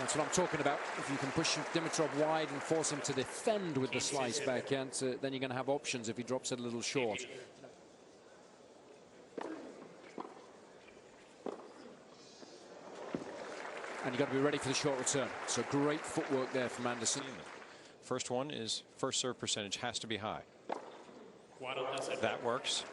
That's what I'm talking about. If you can push Dimitrov wide and force him to defend with the slice backhand, then you're going to have options if he drops it a little short. And you've got to be ready for the short return. So great footwork there from Anderson. First one is first serve percentage has to be high. That works.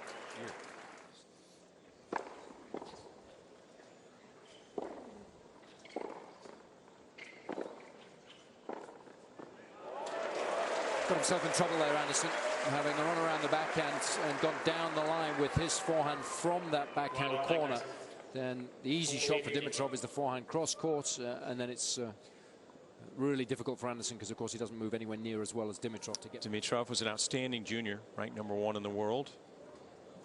Got himself in trouble there, Anderson, having a run around the backhand and gone down the line with his forehand from that backhand corner. Then the easy shot for Dimitrov is the forehand cross court, and then it's really difficult for Anderson because, of course, he doesn't move anywhere near as well as Dimitrov to get. Dimitrov was an outstanding junior, ranked #1 in the world.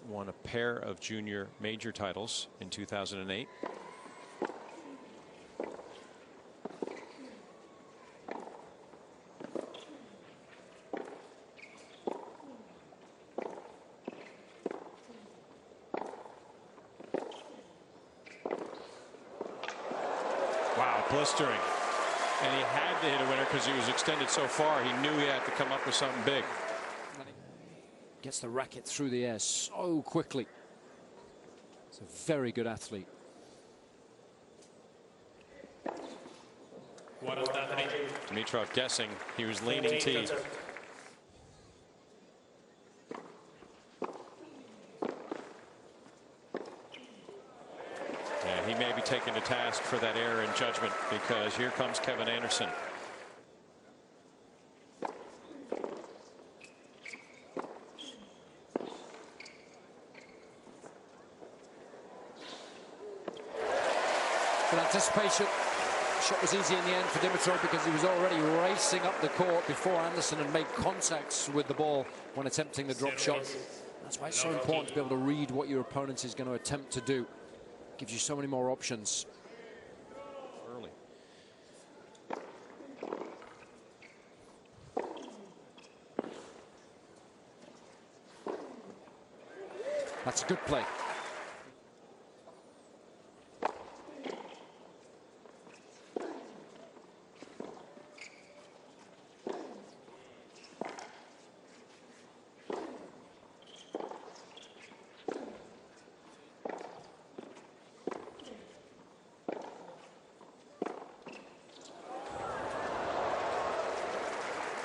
Won a pair of junior major titles in 2008. Wow, blistering. And he had to hit a winner because he was extended so far. He knew he had to come up with something big. Gets the racket through the air so quickly. He's a very good athlete. Dimitrov guessing he was leaning tee. Yeah, he may be taken to task for that error in judgment because here comes Kevin Anderson. With anticipation, shot was easy in the end for Dimitrov because he was already racing up the court before Anderson had made contacts with the ball when attempting the drop shot. That's why it's so important to be able to read what your opponent is going to attempt to do. Gives you so many more options. Early. That's a good play.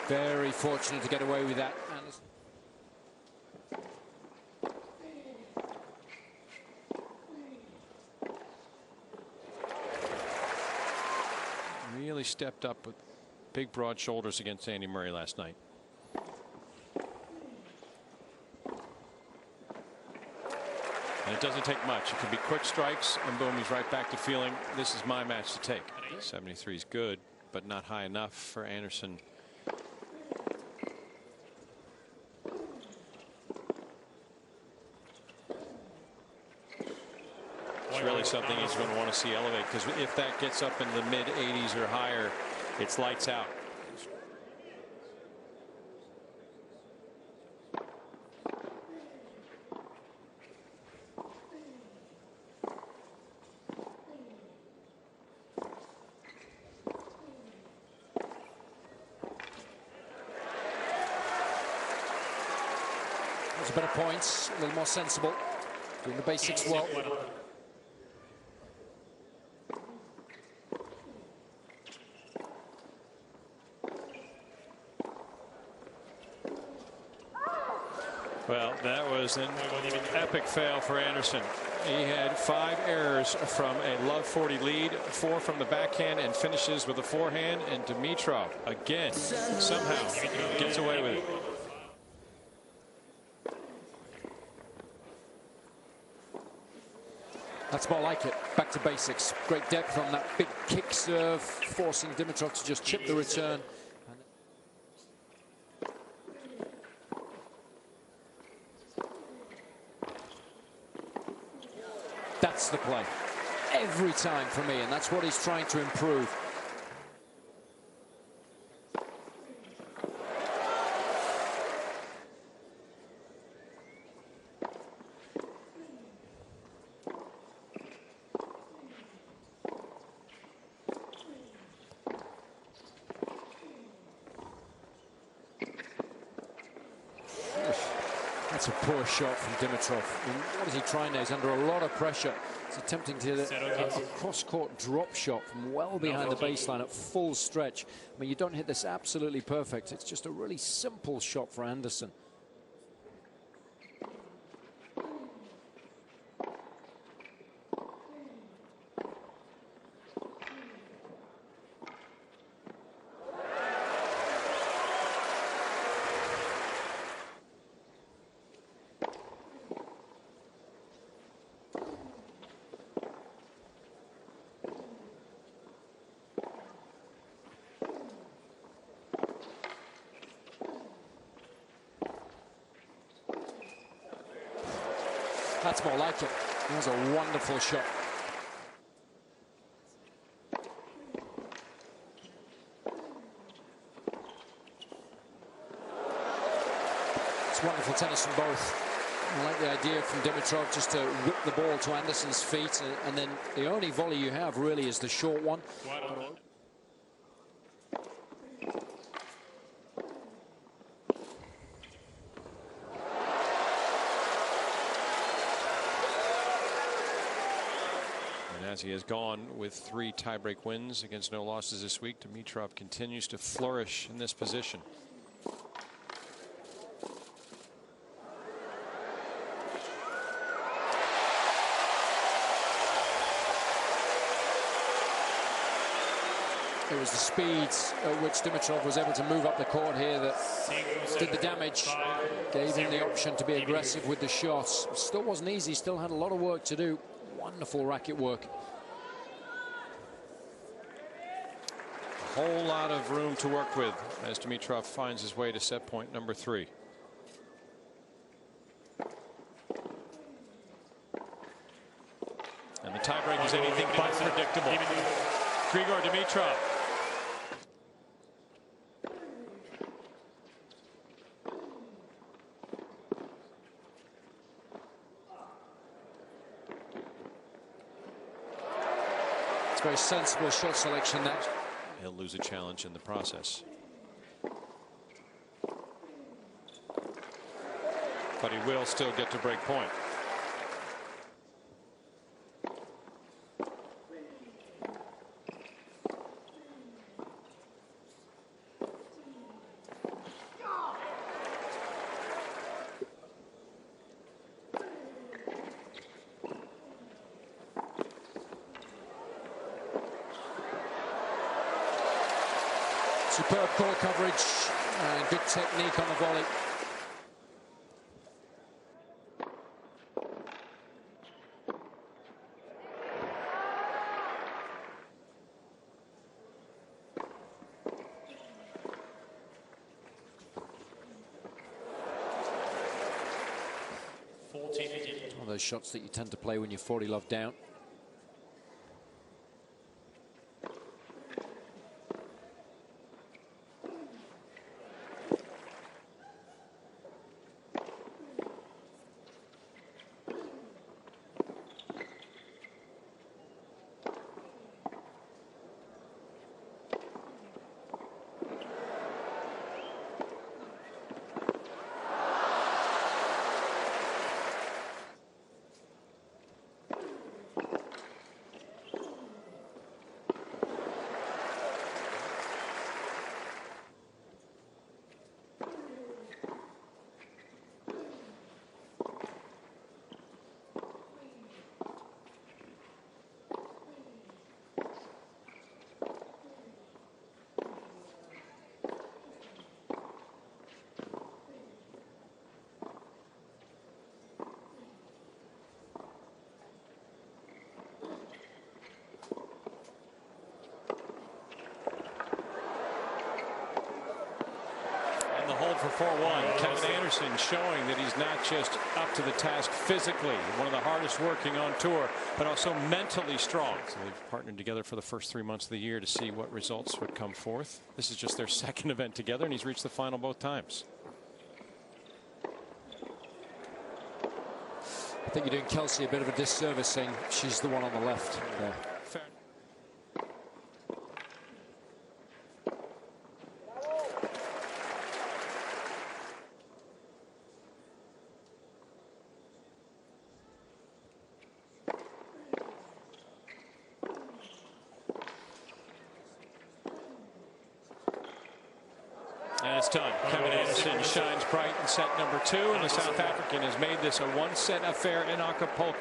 Very fortunate to get away with that. Really stepped up with big broad shoulders against Andy Murray last night. And it doesn't take much. It could be quick strikes and boom, he's right back to feeling this is my match to take. 73 is good, but not high enough for Anderson. It's really something he's going to want to see elevate, because if that gets up in the mid 80s or higher, it's lights out. Those are better points, a little more sensible, doing the basics well. Well, that was an epic fail for Anderson. He had 5 errors from a love 40 lead, 4 from the backhand, and finishes with a forehand. And Dimitrov again somehow gets away with it. That's more like it. Back to basics. Great depth on that big kick serve, forcing Dimitrov to just chip the return. That's the play every time for me, and that's what he's trying to improve. It's a poor shot from Dimitrov. What is he trying there? He's under a lot of pressure. He's attempting to hit a cross-court drop shot from well behind the baseline at full stretch. I mean, you don't hit this absolutely perfect. It's just a really simple shot for Anderson. That's more like it. That was a wonderful shot. It's wonderful tennis from both. I like the idea from Dimitrov just to whip the ball to Anderson's feet, and then the only volley you have really is the short one. As he has gone with 3 tiebreak wins against no losses this week, Dimitrov continues to flourish in this position. It was the speeds at which Dimitrov was able to move up the court here that did the damage, gave him the option to be aggressive with the shots. Still wasn't easy, still had a lot of work to do. Wonderful racket work. A whole lot of room to work with as Dimitrov finds his way to set point number 3. And the tiebreak is anything but predictable. Grigor Dimitrov. It's very sensible shot selection, that. He'll lose a challenge in the process. But he will still get to break point. Superb court coverage and good technique on the volley. One of those shots that you tend to play when you're 40 love down. Hold for 4-1. Kevin Anderson showing that he's not just up to the task physically, one of the hardest working on tour, but also mentally strong. So they've partnered together for the first 3 months of the year to see what results would come forth. This is just their second event together, and he's reached the final both times. I think you're doing Kelsey a bit of a disservice saying she's the one on the left there. Fair. it's done. Kevin Anderson shines bright in set number 2, and the South African has made this a one-set affair in Acapulco.